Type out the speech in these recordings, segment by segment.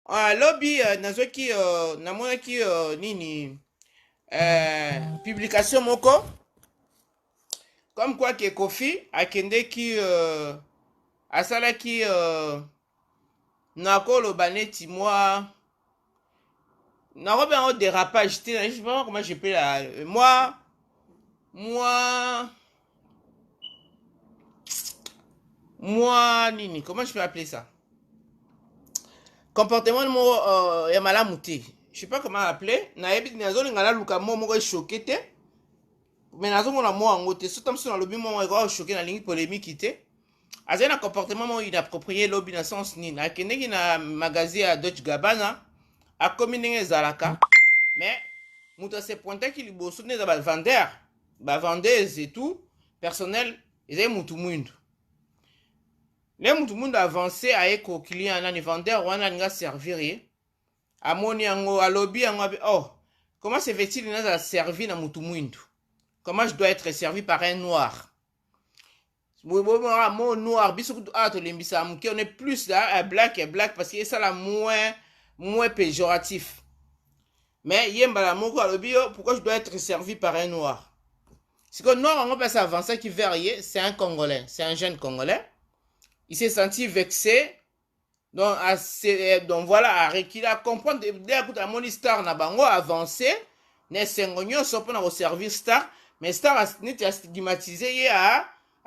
Lobby nazoki namonaki nini publication moko comme quoi que Kofi akendeki asalaki nakoloba neti nakobe yango dérapage te, je sais pas comment je peux la moi nini, comment je peux appeler ça, comportement moko ya malamu te, je sais pas comment appeler, nayebi nazolinga naluka moko choqué te, mais nazomona mwa yango te, soki mosusu nalobi mwa ekoka choqué nalingi polémique te. Azali na comportement moko inapproprié lobi na sens nini, akendeki na magasin ya Deutsche Gabbana akomi ndenge ezalaka, mais moto ase pointaki liboso nde eza bavendeur bavendeuse et tout personnel ezali mutu mwindu, nde mutu mwindu avance aye ko client nani vendeur wana alinga servir ye, amoni yango alobi yango abe oh comment se fait-il nazala servi na mutu mwindu, comment je dois être servi par un noir. Mon noir, on est plus là, black et black parce que ça la moins péjoratif. Mais yemba moko alobio, pourquoi je dois être servi par un noir? C'est que noir on peut s'avancer qui verrier, c'est un Congolais, c'est un jeune Congolais. Il s'est senti vexé. Donc voilà, il a comprendre dès que mon star na bango avancé, ne sengonyo sopo na au service star, mais star a stigmatisé ye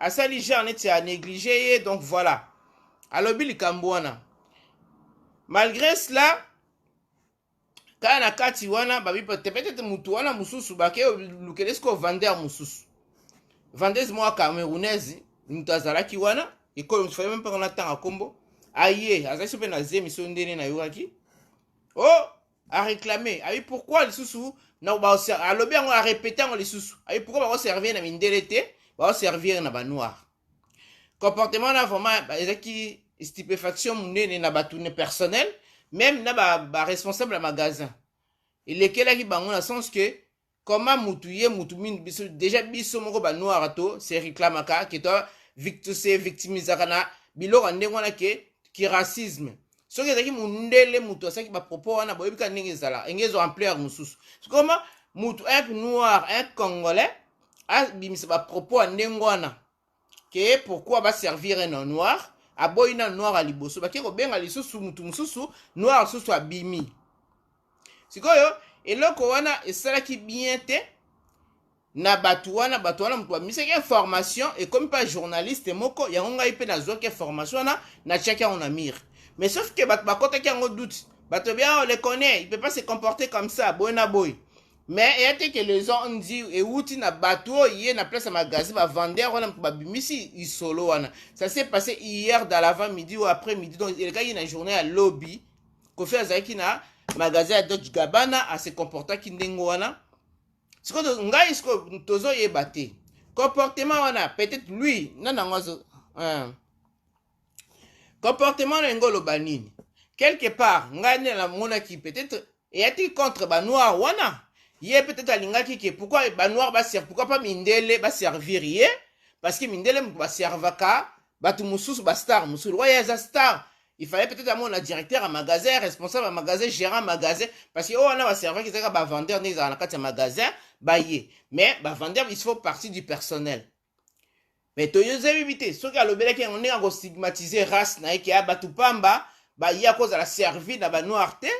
a sali genre neti a négligé, donc voilà alobi likambo wana. Malgré cela kana na kati wana babi peut-être mutu wana mususu bake lukele sko vendeur mususu vendeuse moi camerounaise mutu azalaki wana ekolo mfanye même pas na tanga kombo aye azali pe na zemi so ndene na yoraki oh a réclamer ayi pourquoi lisusu na ba alobi yango a répéter yango lisusu ayi pourquoi ba servir na mindele te va servir na ba noir. Comportement na vraiment ezaki stupéfaction munene na batune personnel, même na ba responsable à magasin. Il est qui bango na sens que comment mutuye mutu min biso déjà biso moko ba noir to c'est réclamaka que toi victimisaka na biloko ndenge wana ki racisme. Soki ezaki mundele mutu asaki ba propos wana boyebika ndenge ezala engezo ampleur mususu. Comment mutu un noir un congolais bimisa ba propos ndenge wana ke pourquoi ba servir un noir aboyi na noir a liboso bake ko benga lisusu mutu mususu noir susu abimi sikoyo eloko wana esalaki bien te na batu wana mutu bamisaki information et comme pas journaliste moko yango ngai pe nazwaki information wana na tiaki yango na mire, mais sauf que batu bakotaki yango doute bato bien on le connaît, il peut pas se comporter comme ça boy na boy. Mais il y a que les gens ont dit et outi na bateau hier na place à magasin va vendre on a babimisi isolo wana. Ça s'est passé hier dans l'avant-midi ou après-midi, donc il y a une journée à lobby qu'on fait azaki na magasin à Deutsche Gabbana à se comporter kindengo wana. Ce que ngai ce que tozo yebate comportement wana peut-être lui nana ngozo comportement na ngolo banini quelque part ngai na mona qui peut-être et a-t-il contre ba noir wana. Yé peut-être alingaki que pourquoi ba noir ba servir, pourquoi pas mindele ba servir yé parce que mindele ba servaka batu mususu ba star mususu ouais za star, il fallait peut-être à mon directeur à magasin, responsable à magasin, gérant magasin parce que oh on a ba servir qui ba vendeur né dans la carte magasin ba yé, mais ba vendeur il faut partie du personnel. Mais to yo éviter ce que le beleki on est en stigmatiser race na ki a batu pamba ba yé à cause de la servir na ba noirté.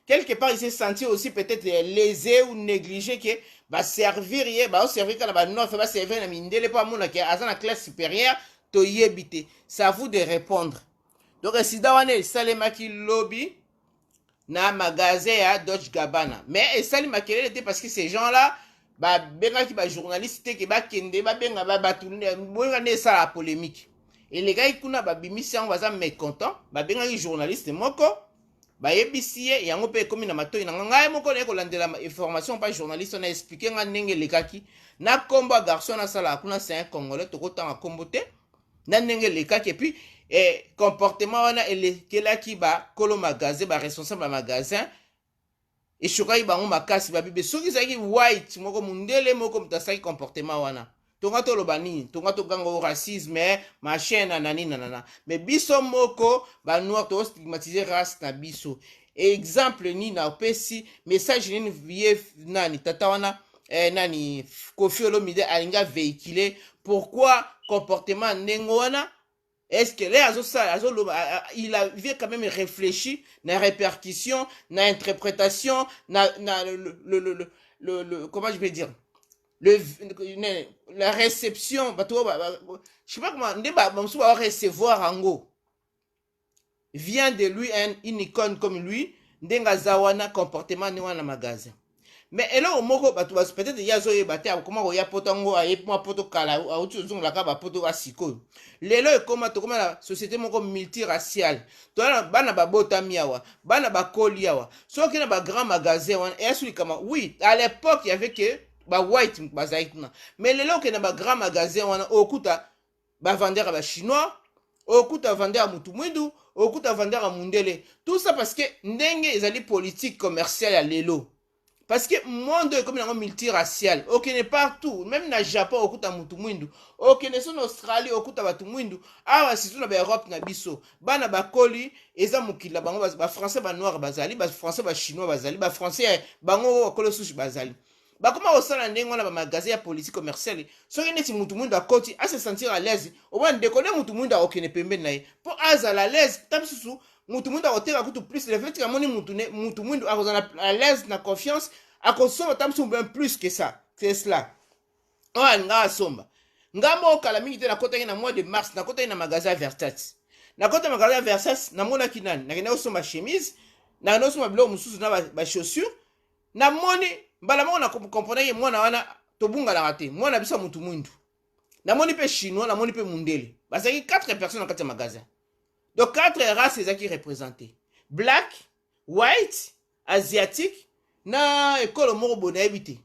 Quelque part, il s'est senti aussi peut-être lésé ou négligé que va servir, va servir quand la non, va servir na mindele pas mon qui a la classe supérieure, to yebité. C'est à vous de répondre. Donc si dawane salema ki lobby na magasin à Deutsche Gabbana. Mais salema qui était parce que ces gens-là ba benga ki ba journaliste qui ba kende ba benga ba tourner bonga ne ça la polémique. Et les gars kuna ba bimisi en waza mécontent, ba benga ki journaliste moko ba yebisi ye yango pe komi na matoi na ngai moko na kolandela information pas journaliste on a expliqué nga ndenge lekaki na kombo garçon na sala kuna c'est un congolais to kotanga kombo te na ndenge lekaki et puis comportement wana elekelaki ba kolo magasin ba responsable ya magasin et shokai bango makasi ba bibe soki zaki white moko mundele moko mutasaki comportement wana tonga to lobani tonga to gango racisme machin nanani nanana, mais biso moko ba noir to stigmatiser race na biso exemple ni na opesi message nini vie nani tata wana nani Koffi Olomide alinga véhiculer pourquoi comportement ndenge wana. Est-ce que là, il avait quand même réfléchi na répercussion, na interprétation, comment je vais dire, la réception, je sais pas comment, on va recevoir en gros. Vient de lui une icône comme lui, ndenga zawana comportement ni wana magasin. Mais eloko moko bato peut-être yazo yebate comment oya potango aye moi poto kala auti zungu ka ba poto asiko lelo ekoma to koma la société moko multiraciale to bana babota miawa bana bakoli yawa soki na ba grand magasin wana esuli kama oui à l'époque il y avait que ba white bazaitna mais lelo ke na ba grand magasin wana okuta ba vendeur ba chinois okuta vendeur mutu mwindu okuta vendeur mundele tout ça parce que ndenge ezali politique commerciale ya lelo. Parce que le monde est comme un multiracial. Ok, n'est partout. Même dans le Japon, on a mutu mwindu. Ok, n'est en Australie, on a batu mwindu. Ah, si tu na Europe na biso. Bana bakoli, eza mukila bango ba français ba noir bazali, ba français ba chinois bazali, ba français bango okolo sushi bazali. Ba comment osala ndenge wana ba magasin ya politique commerciale. Soki neti mutu mwindu akoti, a se sentir à l'aise. Au moins déconner mutu mwindu okene pembeni na ye. Pour azala à l'aise, tamsusu mutu mwindu akoteka kutu plus le fait que moni mutu mwindu akozana à l'aise na confiance akosomba tamsusu bien plus que ça. C'est cela. Oa nga asomba. Ngamba okala mingi te na kota na mois de mars na kota na magasin Versace. Na kota magasin Versace na mona kinani na kena osomba chemise na kena osomba bilo mususu na ba chaussures na moni mbala moko na comprendre ye mwana wana tobunga na raté mwana bisa mutu mwindu. Na moni pe chinois na moni pe mundele. Basaki 4 personnes dans kata magasin. Donc 4 races qui représentées. Black, white, asiatique, na ekolo moko bona ebité.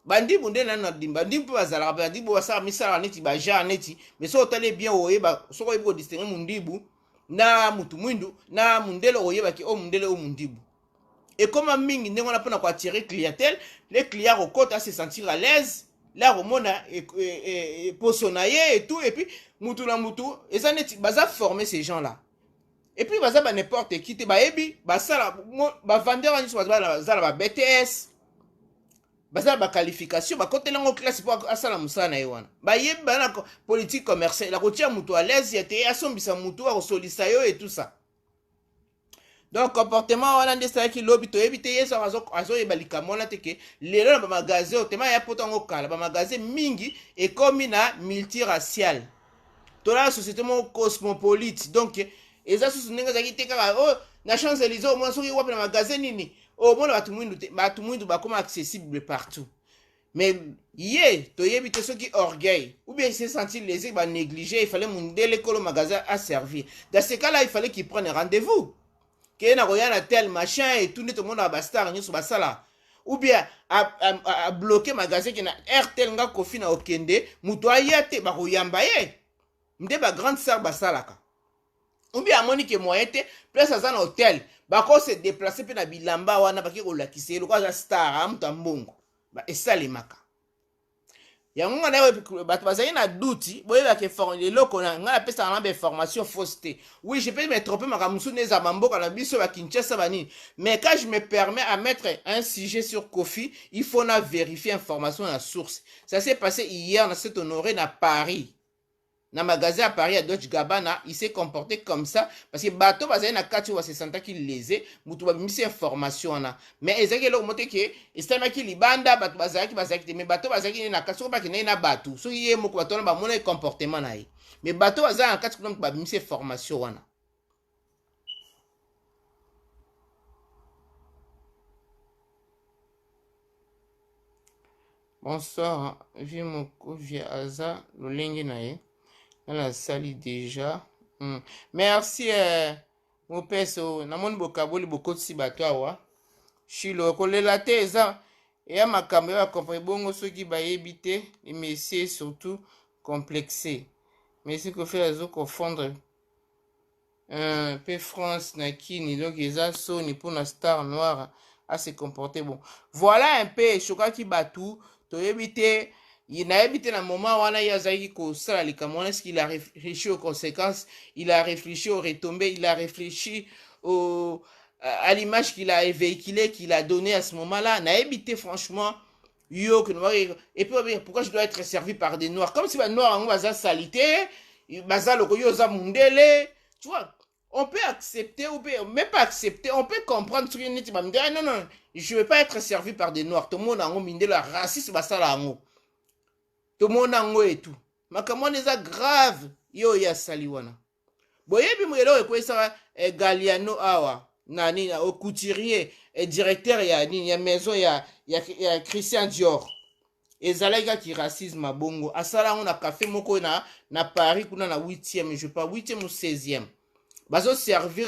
Bandi bonde na dimba, bandi po bazala, bandi bo basala misala neti ba ja neti, mais so otale bien oyeba, so ko yebo distinguer mundibu na mutu mwindu na mundele oyeba ki o mundele o mundibu. Et comme mingi ndenge on a pona ko attirer clientèle, les clients au se sentir à l'aise. Là romona et posonaye et tout et puis mutu na mutu eza neti baza former ces gens là. Et puis baza ba n'importe qui te ba ebi ba sala ba vendeur ni so baza ba BTS baza ba qualification ba côté lango classe pour asala musana yewana ba yebi ba na politique commerciale la kotia mutu à l'aise yete asombisa mutu a solisa yo et tout ça. Donc comportement wana ndesa ki lobi to ebite yeso azo ebalika mona teke lelo na ba magasin otema ya potango kala ba magasin mingi e komi na multiracial. To la société mo cosmopolite donc eza susu ndenge zaki te kaka oh na Champs-Élysées au moins soki wapi na magasin nini au moins batu mwindu ba koma accessible partout. Mais ye to yebite soki orgueil ou bien il s'est senti lésé ba négligé il fallait mundele kolo magasin à servir. Dans ce cas là il fallait qu'il prenne rendez-vous. Que na koya na tel machin et tout le monde a bastar nyoso basala ou bien a bloquer magasin qui na RTL nga Koffi na okende muto ayate ba koyamba ye nde ba grande sœur basalaka ou bien amoni ke moyen te place à un hôtel ba ko se déplacer pe na bilamba wana ba ki ko lakise lo kwa star amuta mbongo ba esale maka yango na bato bazali na douti boyeba ke leloko na nga pesa na ba formation fausse. Oui, je peux me tromper makamusu neza bamboka na biso ba Kinshasa bani, mais quand je me permets à mettre un sujet sur Koffi, il faut na vérifier information à source. Ça s'est passé hier na cet honoré na Paris. Na magasin à Paris à Deutsche Gabbana, il s'est comporté comme ça parce que bateau bazali na kati wa se senta ki lésé, mutu ba misi information na. Mais ezaki lo moté ke estana ki libanda bato bazali mais bateau bazali na kati ba ki na bato. So yé moko bato na ba mona comportement na ye. Mais bateau bazali na kati ba misi information wana. Bonsoir, vieux moko vieux aza lolengi na ye. On a sali déjà. Merci, mon père. Namon bokaboli bokotsi bato awa. Chilo kolela te eza ya makambo ya compris bongo soki ba yebite les messieurs surtout complexés. Mais c'est que fait azo confondre peu France na kini donc eza soni pour la star noire à se comporter bon. Voilà un peu choka ki batu to yebite. Il n'a habité dans le moment où il est-ce qu'il a réfléchi aux conséquences, il a réfléchi aux retombées, il a réfléchi à l'image qu'il a véhiculée, qu'il a donnée à ce moment-là, n'a évité franchement. Yo, et puis pourquoi je dois être servi par des noirs? Comme si les noirs ont une salité, baza loko yo za mundele, tu vois. On peut accepter, ou même pas accepter, on peut comprendre ce que tu vas me dire. Non, non, je ne veux pas être servi par des noirs. Tout le monde a un la racisme, ça là. Tout le monde a un et tout. Mais comment on est grave, yo ya saliwana. Boyebi mwelo ekwesa Galiano awa nani na au couturier et directeur ya nini ya maison ya Christian Dior. Ezalaka ki racisme bongo. Asala on a café moko na Paris kuna na 8e, je pas 8e ou 16e. Bazo servir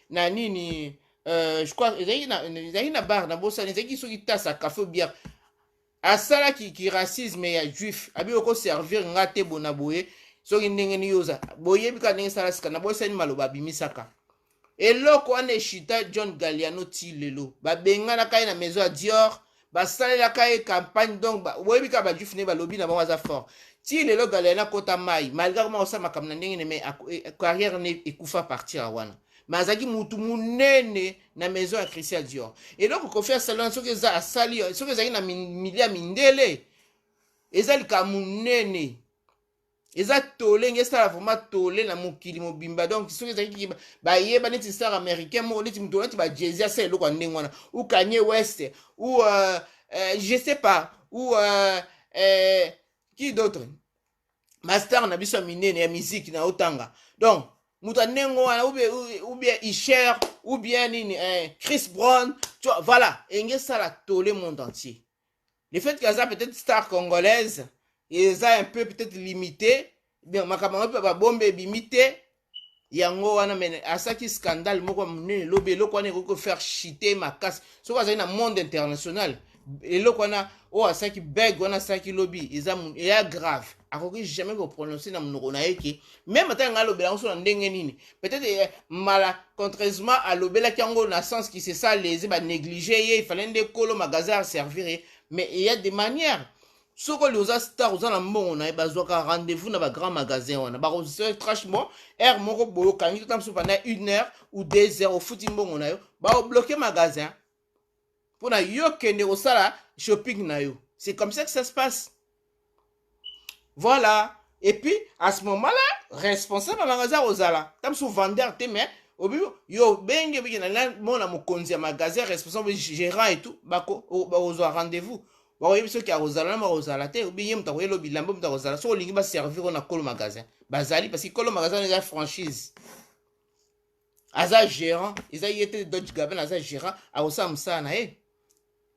na nini je crois ezali na bar na bossa ezali soki tasa café bière. Asala ki racisme ya juif. Abi oko servir ngate bona boye. Soki ndenge ni yoza boyebi ka ndenge sala sika na bosa ni maloba bimisaka eloko wana eshita John Galliano ti lelo babengana kai na maison ya Dior basalela kai campagne donc boyebi ka bajuif ne balobi na bango aza fort ti lelo Galliano kota mai malgré comment osala makambo na ndenge ne mais carrière ne ekufa partir wana mais azaki mutu munene na maison ya Christian Dior eloko kofi asala soki eza asali soki ezaki na milia mindele ezali ka munene eza tolé ngesa vraiment tolé na mokili mobimba donc soki ezaki bayeba neti star américain moko neti mutu neti ba Jay-Z asa eloko ndenge wana ou Kanye West ou je sais pas ou qui d'autre master na biso minene ya musique na otanga donc mutu ndenge wana ou bien Usher ou bien nini Chris Brown tu vois voilà ngesa la tolé monde entier le fait qu'il y a peut-être star congolaise ils ont un peu peut-être limité bien makambo pe ba bombe bimité yango wana mais à ça qui scandale moko munene lobe eloko wana ko faire chiter makasi so kwa na monde international eloko wana o à ça qui beg wana ça qui lobby ils ont ya grave akoki jamais ko prononcer na munoko na yeke même atanga lobela so na ndenge nini peut-être mala contrairement à lobela kiango na sens qui c'est ça les ba négliger il fallait des colo magasin à servir mais il y a des manières. Si vous avez star, vous avez un rendez-vous dans un grand magasin. Vous avez franchement, pendant 1 heure ou 2 heures au foot, vous avez bloqué le magasin. Pour que shopping. C'est comme ça que ça se passe. Voilà. Et puis, à ce moment-là, responsable du magasin, vous avez un vendeur, yo benge mon mokonzi magasin responsable gérant et tout, vous avez rendez-vous. Baoyebi soki akozala na makozala te obiye mutu akoyela bilambo mutu akozala so olingi baservir na kolo magasin bazali parce que kolo magasin eza franchise aza gérant eza yete Dodge Gabbana aza gérant akosala mosala na ye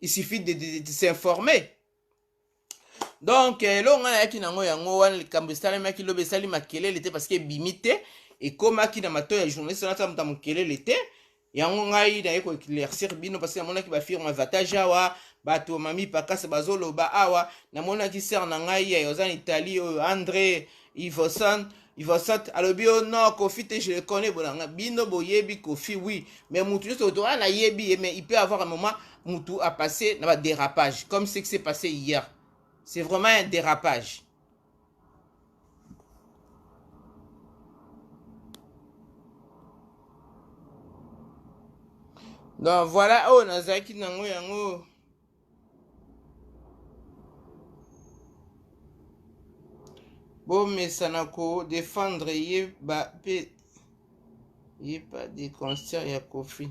il suffit de s'informer donc elongo wana yaki nango yango wana likambo esalemaki lobe esali makelele te parce que ebimi te ekomaki na matoi ya journaliste wana mutu amokelele te yango ngai naye koéclaircir bino parce que namonaki bafirme avantage awa bato mami pakasa bazoloba awa namonaki ser na ngai ya oza na Italie oyo André Ivosant alobi o non Kofi te je le connais bolanga bino boyebi Kofi oui mais mutu nyonso to wana yebi mais il peut avoir un moment mutu a passé na ba dérapage comme ce qui s'est passé hier c'est vraiment un dérapage. Donc voilà oh nazaki nango yango bomesana ko défendre ye ba pe ye pas de concert ya Kofi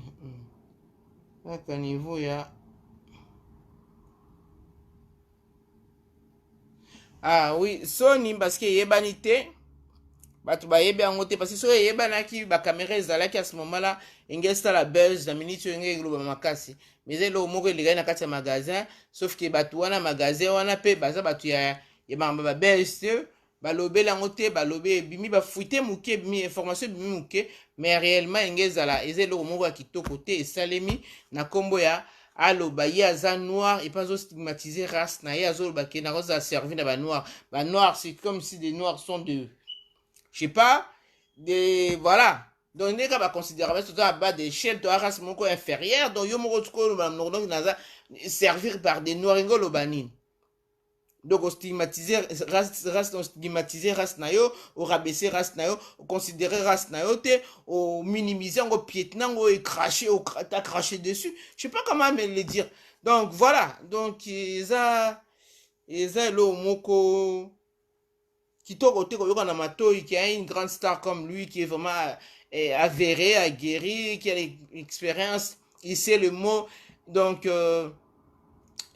kaka niveau ya ah oui Sony parce que yebani te bato bayebi yango te parce que so yebanaki ba caméra ezalaki à ce moment là ingesta la buzz na minute ngé globa makasi mais elo moko elikaki na kati ya magasin sauf que bato wana magasin wana pe baza bato ya ba buzz balobeli yango te balobi ebimi bafuite moke ebimi information ebimi moke mais réellement engezala eza eloko moko ya kitoko te esalemi na nkombo ya aloba ye aza noir et pas stigmatiser race na ye azoloba ke nakozala servi na banoir banoir c'est comme si des noirs sont de je sais pas de voilà donc ndeka baconsidéra surtout à bas d'échelle to race moko inférieure donc yo moko tukoloba donc naza servir par des noirs ngoloba nini Donc, on stigmatiser race, on stigmatiser race nayo, on rabaisser race nayo, on considérer race nayo, on minimiser, on piétiner, on cracher, on t'a craché dessus. Je sais pas comment me le dire. Donc, voilà. Donc, ils ont le moko qui t'a côté na matoi, qui a une grande star comme lui, qui est vraiment avéré, aguerri, qui a l'expérience, il sait le mot. Donc,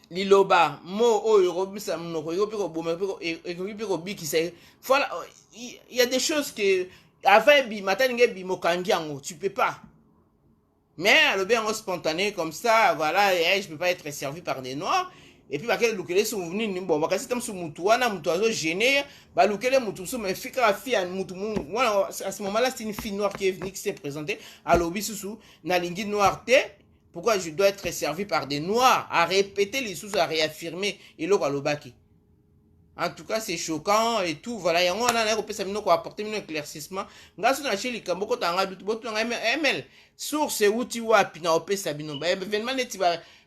liloba mo oyo robisa mnoko yo piko boma piko bikisa. Voilà, il y a des choses que avant bi mataninge bi mokangi yango tu peux pas, mais le bien spontané comme ça, voilà, et je peux pas être servi par des noirs. Et puis bakele lukele su muvuni bon bakasi tam su mutu wana mutu azo gêner ba lukele mutu su mais fika fille mutu voilà, à ce moment là c'est une fille noire qui est venue, qui s'est présentée à l'obi susu na lingi noir te. Pourquoi je dois être servi par des noirs? À répéter les sous, à réaffirmer. Et là, en tout cas, c'est choquant et tout. Voilà, il y a un apporter un éclaircissement. Grâce à la Kamboko, ML. Source, outil, wapina, opé, sabino. Événement,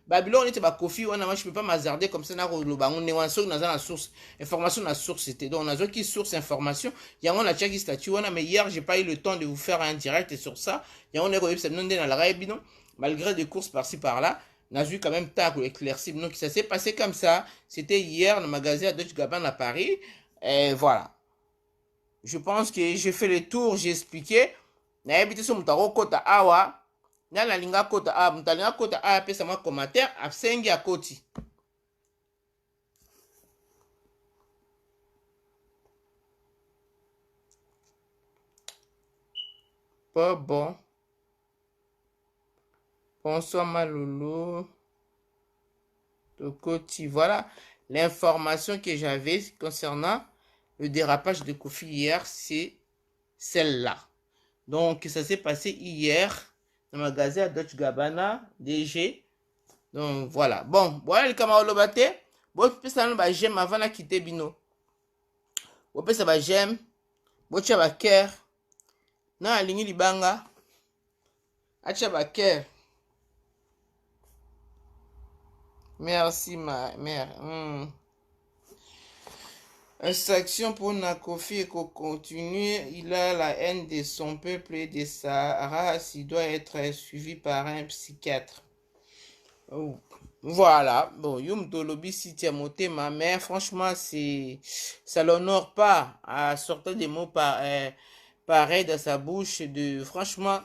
Babylone, n'était pas Kofi, je peux pas m'hazarder comme ça. On est en source. Information, la source, c'était. Donc, on a qui source information. Il y a un qui statut, mais hier, j'ai pas eu le temps de vous faire un direct sur ça. Il y a un héros, ça me dans la raibino. Malgré des courses par-ci par-là, on a vu quand même tard éclairci. Donc ça s'est passé comme ça. C'était hier dans le magasin à Deutsche Gabbana à Paris. Et voilà. Je pense que j'ai fait le tour, j'ai expliqué. Na habité sur Mutaro Kota Awa. Na la linga Kota A. Mutalinga Kota A, pesa moi commentaire. Absengi à Koti. Pas bon. Bonsoir Malolo. Tokoti. Voilà l'information que j'avais concernant le dérapage de Kofi hier, c'est celle-là. Donc ça s'est passé hier dans le magasin à Deutsche Gabbana, DG. Donc voilà. Bon, voilà le camarade Lobate. Bon, ça va j'aime avant de quitter Bino. Bon, ça va j'aime. Bon, tu vas cœur. Non, la ligne libanga. Tu vas cœur. Merci, ma mère. Instruction pour Nakofi et qu'on continue. Il a la haine de son peuple et de sa race. Il doit être suivi par un psychiatre. Oh. Voilà. Bon, Yum Tolobi si Tiamote, ma mère, franchement, ça l'honore pas à sortir des mots pareils dans sa bouche. Franchement,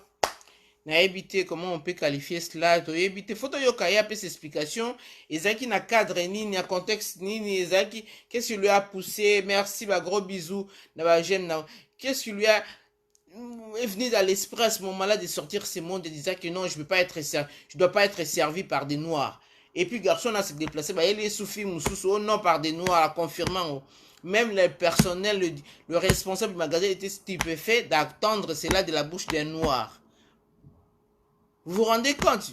na éviter comment on peut qualifier cela, to éviter photo yoka ya pe explication ezaki na cadre ni na contexte ni ezaki qu'est-ce qui lui a poussé. Merci, ba gros bisous na ba j'aime na qu'est-ce qui lui a venu dans l'esprit à ce moment-là de sortir ce monde et disant que non, je dois pas être servi par des noirs. Et puis garçon a se déplacé, bah il est souffri moussous, oh non, par des noirs, confirmant. Même le personnel, le responsable du magasin était stupéfait d'attendre cela de la bouche d'un noir. Vous vous rendez compte?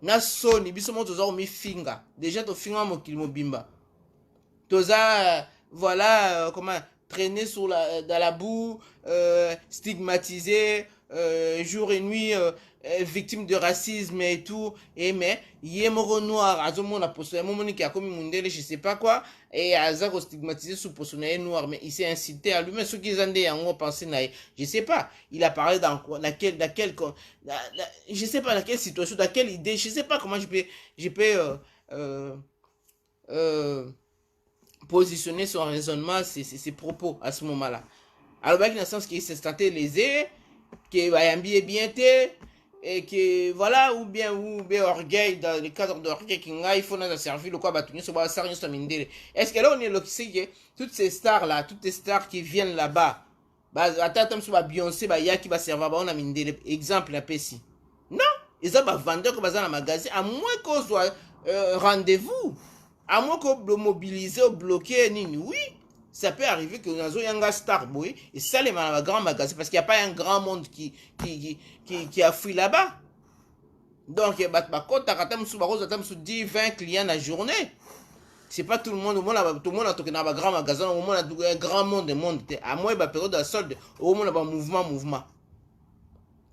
Na soni biso mo toza mi finga. Déjà to finga mo kili mo bimba. Toza voilà comment traîner dans la boue, stigmatisé jour et nuit, victime de racisme et tout. Et mais yemoro noir azomo na poso momoni qui a commis mundele je sais pas quoi et azako stigmatisé sous poso na noir, mais il s'est incité à lui mais ceux qui zande yango penser na je sais pas, il a parlé dans je sais pas dans quelle situation, dans quelle idée, je sais pas comment je peux positionner son raisonnement, ses propos à ce moment-là. Alors dans le sens qu'il s'est tenté lésé, que Bayambi est bien té, et que voilà, ou bien orgueil, dans le cadre d'orgueil il faut nous servir le quoi bâtonnier sur la sarine sur mindele. Est-ce que là on est là qui sait que toutes ces stars là, toutes les stars qui viennent là-bas, bah attends sur Beyoncé, bah ya qui va servir bah on a mindele exemple la pessi. Non, ils ont bah vendeur que dans le magasin à moins qu'on soit rendez-vous, à moins qu'on mobiliser ou bloquer nini, oui. Ça peut arriver que nous ayons un star boy et ça les grands magasins parce qu'il n'y a pas un grand monde qui a fui là-bas. Donc, il y a 10, 20 clients la journée. C'est pas tout le monde. Tout le monde a toqué dans un grand magasin. Au moins, un grand monde. À moins, la période de solde, au moins, il y a un mouvement.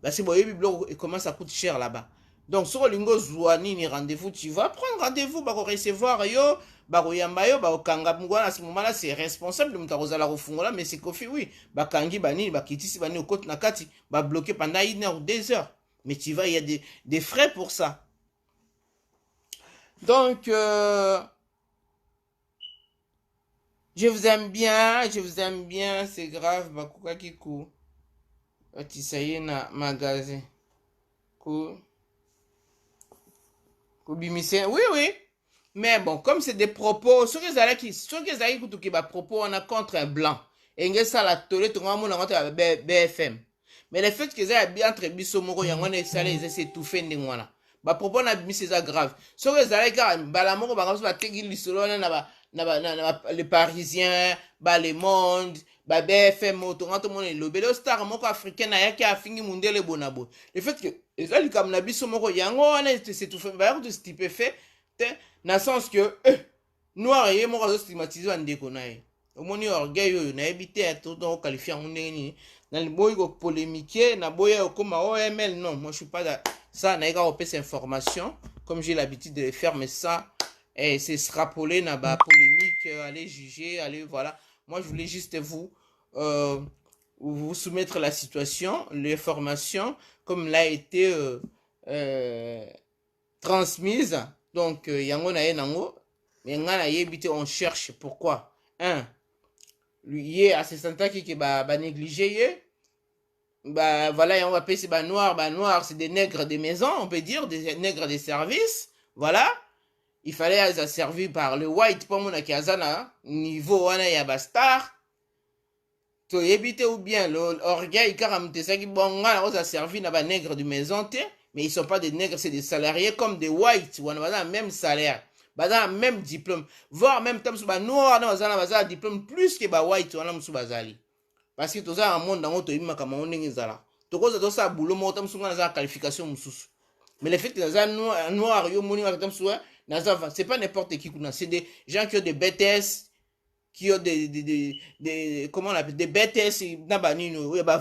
Parce que et comment ça coûte cher là-bas. Donc sur lingo zouani ni rendez-vous, tu vas prendre rendez-vous, bah recevoir yo, bah yamba yo, bah kanga mungwana à ce moment-là c'est responsable de mutakozala refungola, mais c'est kofi oui, bah kangi bani, bah kitisi bani au côte nakati, bah bloqué pendant 1 heure ou 2 heures. Mais tu vas, il y a des frais pour ça. Donc je vous aime bien, c'est grave, bah kuka kiku. Atisaye na magasin. Ku kubimise. Oui, oui. Mais bon, comme c'est des propos, ceux qui ont propos, on a contre un blanc. Et il y a la tolé, tout le monde a BFM. Mais le fait que ça bien entre bisomoro, il y a un salé, ils essaient tout faire de moi là. Bah propos on a mis c'est ça grave. Ceux qui ont balamoro, bah comme ça, les Parisiens, bah les mondes, bah BFM, tout le monde est lobé. Le star moko africain na yaki a fini mondial le bonabo. Le fait que ça lui comme na bisomoro, il y a un c'est tout fait, bah tout ce type fait. Na sens que noir ye moko azo stigmatise wa ndeko na ye omoni orgueil oyo nayebi te to qualifier yango ndenge nini na boyi kopolémique na boyi okoma OML. Non, moi je suis pas ça naye kaka kopesa information comme j'ai l'habitude de le faire, mais ça c'est se rappeler na ba polémique, aller juger, aller voilà. Moi je voulais juste vous soumettre la situation, l'information comme l'a été transmise. Donc, yango na ye nango, mais ngana yebite on cherche pourquoi. Lui yé assistant qui ba négligé yé. Bah voilà, on va payer bah noir, c'est des nègres des maisons, on peut dire, des nègres des services. Voilà. Il fallait être servi par le white pour mon akazana niveau wana ya bastar. To yebite ou bien l'orgueil karamte ça qui bon ngana on a servi na ba nègres de maison té. Mais ils ne sont pas des nègres, c'est des salariés comme des whites. On a le même salaire, on a le même diplôme. Voire même temps, noir, on a un diplôme plus que les whites. Parce que tout ça, un monde dans le monde, comme on est là. Tout ça, boulot, on a une qualification. Mais le fait que les noirs, c'est pas n'importe qui. C'est des gens qui ont des BTS, qui ont comment on appelle, des BTS,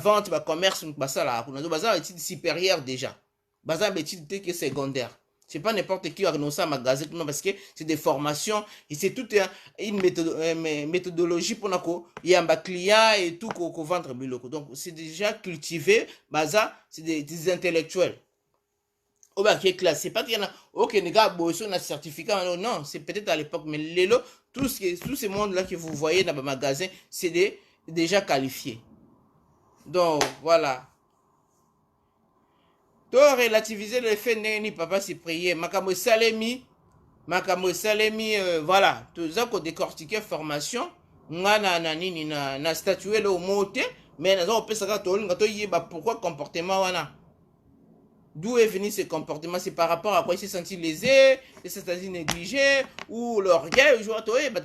vente, commerce, ça là. On a des études supérieures déjà. Bazar études que secondaire. C'est pas n'importe qui a renoncé à magasin, non, parce que c'est des formations et c'est toute une méthodologie pour il y a un client et tout qu'on vendre biloko. Donc c'est déjà cultivé, bazar, c'est des intellectuels. Au bas qui est classe, c'est pas qu'il y en a OK, les gars, on a certificat, non, c'est peut-être à l'époque, mais l'élo, tous ces mondes là que vous voyez dans le magasin, c'est déjà qualifié. Donc voilà. To relativiser le fait ni papa c'est prier makamo salemi voilà tout ça qu'on décortiquer formation ngana na nini na statuer le moté mais na zo pesa ka to linga to yeba pourquoi comportement wana d'où est venu ce comportement, c'est par rapport à quoi il s'est senti lésé, il s'est senti négligé ou l'orgueil ou jouer to yeba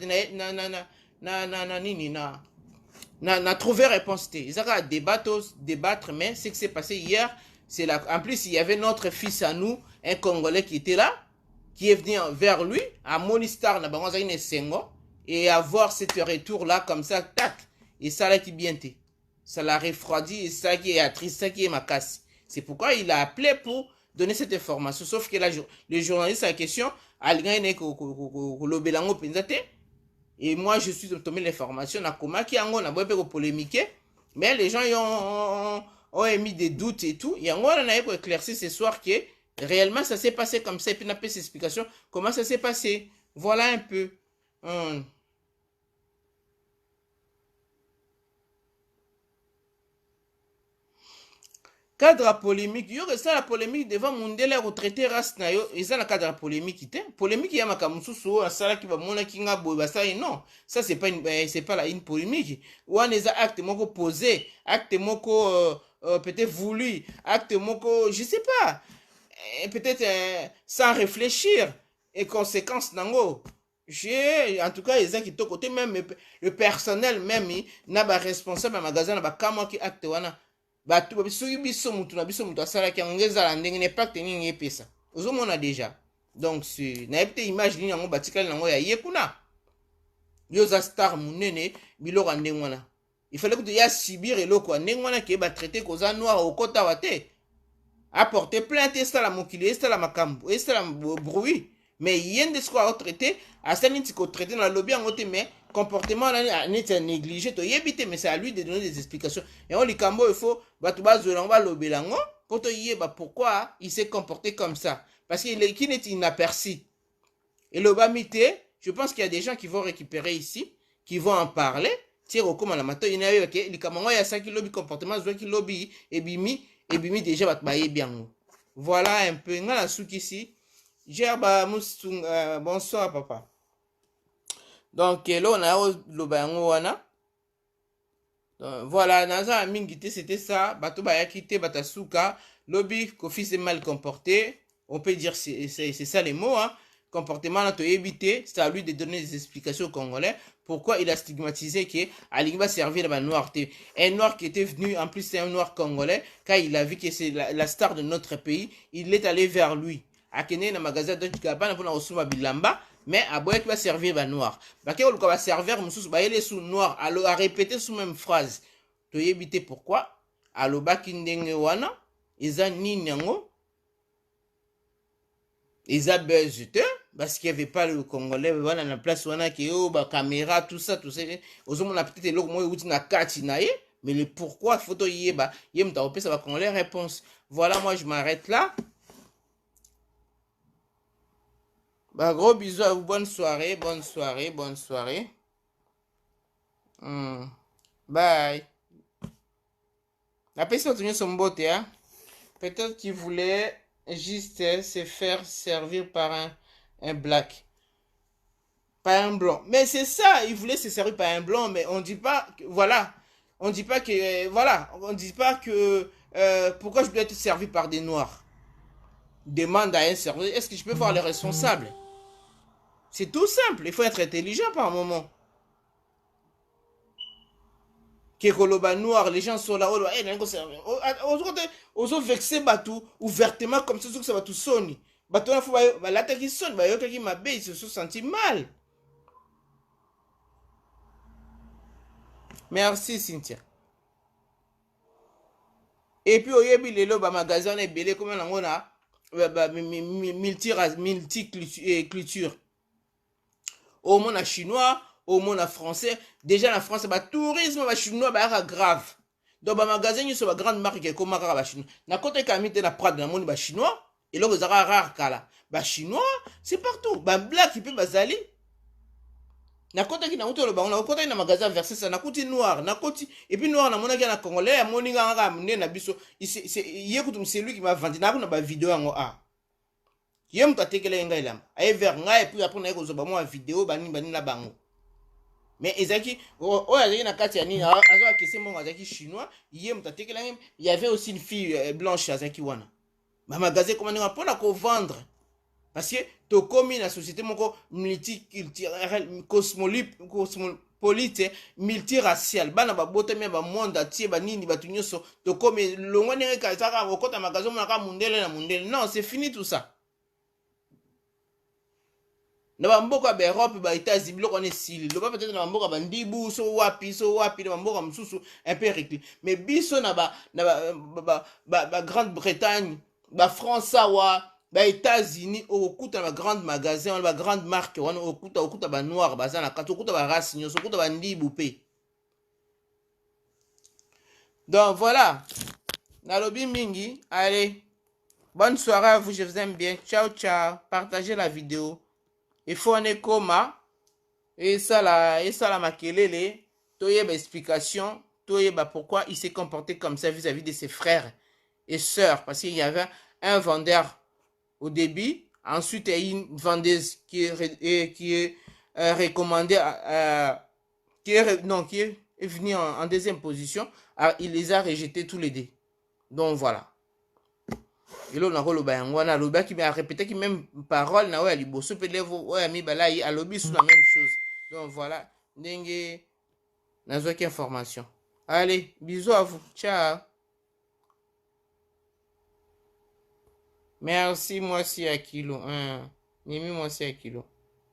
na trouver réponse té ils a débattre mais ce qui s'est passé hier. En plus, il y avait notre fils à nous, un Congolais qui était là, qui est venu vers lui, à Monistar, et à voir ce retour-là, comme ça, tac, et ça là qui bien était. Ça l'a refroidi, et ça qui est attriste, ça qui est ma casse. C'est pourquoi il a appelé pour donner cette information. Sauf que là, le journaliste à la question, et moi, je suis tombé l'information, mais les gens ont émis des doutes et tout. Et on a éclairci ce soir que réellement ça s'est passé comme ça. Et puis on a fait cette explication comment ça s'est passé. Voilà un peu. Cadre polémique. Yo resta la polémique devant Mundele retraité race na yo. Et ça la cadre polémique. Polémique il y a makamususu à ça qui va mona kinga boy ça non. Ça c'est pas une polémique. Ou on les actes moko posé, acte moko peut-être voulu, acte moko, je sais pas, peut-être sans réfléchir, et conséquences nango. En tout cas, les gens qui sont côté même, le personnel même, n'a pas responsable à magasin, n'a pas comment qui acte wana. Bah tout biso mutu asala ki ngeza la ndenge ne pacte nini epesa. Ozomona déjà. Donc c'est na epte image ni yango batikali nango ya yekuna. Yo za star munene biloko ndenge wana. Il fallait que tu y subir eloko ndenge wana ki ba traiter koza noir au kota wate. apporter plainte esala mokili esala makambo esala bruit mais ye nde sikoyo aotraité asali nti kotraité na lobi yango te mais comportement neti ya négligé toyebi te mais c'est à lui de donner des explications yango likambo oyo faut bato bazwela yango balobela yango mpo toyeba pourquoi il s'est comporté comme ça parce qu'il est qui neti inaperçu elobami te je pense qu'il y a des gens qui vont récupérer ici qui vont en parler tie kokóma na mato ina yoyo ke likambo yango yasaki lobi comportement azwaki lobi ebimi déjà bato bayebi yango voilà un peu nga na suki ici gerba musunga bonsoir papa donc eloko na loba yango wana voilà naza mingi te c'était ça bato bayaki te bato suka lobi Kofi s'est mal comporté on peut dire c'est ça les mots hein comportement na toyebi te c'est à lui de donner des explications aux Congolais pourquoi il a stigmatisé que alingi va servir la noir te un noir qui était venu en plus c'est un noir congolais quand il a vu que c'est la star de notre pays il est allé vers lui akende na magasin Deutsche Gabbana mpona kosomba bilamba mais aboyaki baservir banoir bake koluka baserveur mosusu bayele su noir a répété sous même phrase toyebi te pourquoi alobaki ndenge wana eza nini yango eza buzz te parce qu'il n'y avait pas le Congolais voilà na place wana ki yo ba caméra tout ça ozomona peut-être eloko moyo uti na kati na ye mais le pourquoi photo yeba ye mta opesa ba Congolais réponse voilà moi je m'arrête là. Bah, gros bisous à vous, bonne soirée, bonne soirée, bonne soirée. Bye. La personne qui son beauté, hein? Peut-être qu'il voulait juste se faire servir par un black. Par un blanc. Mais c'est ça, il voulait se servir par un blanc, mais on dit pas que, voilà. On dit pas que, voilà. On dit pas que, pourquoi je dois être servi par des noirs? Demande à un serveur, est-ce que je peux voir les responsables? C'est tout simple, il faut être intelligent par moment. Kekoloba noir, les gens sont là, ils ont vexé Batou ouvertement comme ça, ça va tout sonner. Batou, il faut l'attaque qui sonne, qui m'a ils se sont sentis mal. Merci Cynthia. Et puis, au yebi lelo, magasin est belé, comme on a multiculture. Au monde chinois, au monde français, déjà la France, le tourisme chinois est grave. Donc, les magasins sont une grande marque comme les chinois. Na côté kamite na Prade na monde chinois, et là, vous avez rare kala. Les chinois, c'est partout. Les black, ils peuvent bazali. Na côté qui na muto le bango, na côté na magasin versé ça, na côté noir, na côté et puis noir na mona na congolais, moni nga mne na biso, c'est lui qui m'a vendu na ba vidéo ngo a. Yem to tekele nga ilamba ay vers nga et puis après na ko zoba mo vidéo bani na bango mais ezaki o azaki na kati ya nini azo akese mo azaki chinois yem to tekele il y avait aussi une fille blanche azaki wana ba magasin comment on pour la ko vendre parce que to komi na société moko multiculturelle cosmopolite multiracial bana ba botami ba monde atie ba nini ba tunyoso to komi longwa ndenge kazaka okota magasin mo na mundele na mundele non c'est fini tout ça. Na bamboka ba Europe ba États-Unis biloko ne sili loba peut-être na bamboka ba ndibu so wapi na bamboka msusu un peu réclus mais biso na ba Grande-Bretagne ba France wa ba États-Unis okuta ba grande magasin ba grande marque wana okuta ba noir baza na kati okuta ba race nyoso okuta ba ndibu pe donc voilà nalobi mingi allez bonne soirée à vous je vous aime bien ciao ciao partagez la vidéo. Il faut un coma et ça la makelele toyeba explication toyeba pourquoi il s'est comporté comme ça vis-à-vis de ses frères et sœurs parce qu'il y avait un vendeur au début ensuite il y a une vendeuse qui est recommandée qui est venue en deuxième position. Alors, il les a rejetés tous les deux donc voilà. Et là, on a le qui m'a répété que même parole, na ouais, liboso pelevo, ouais, mi balai, à lobby sur la même chose. Donc voilà, n'engue, n'a aucune information. Allez, bisous à vous, ciao. Merci, moi aussi à kilo, Nimi, moi aussi à kilo.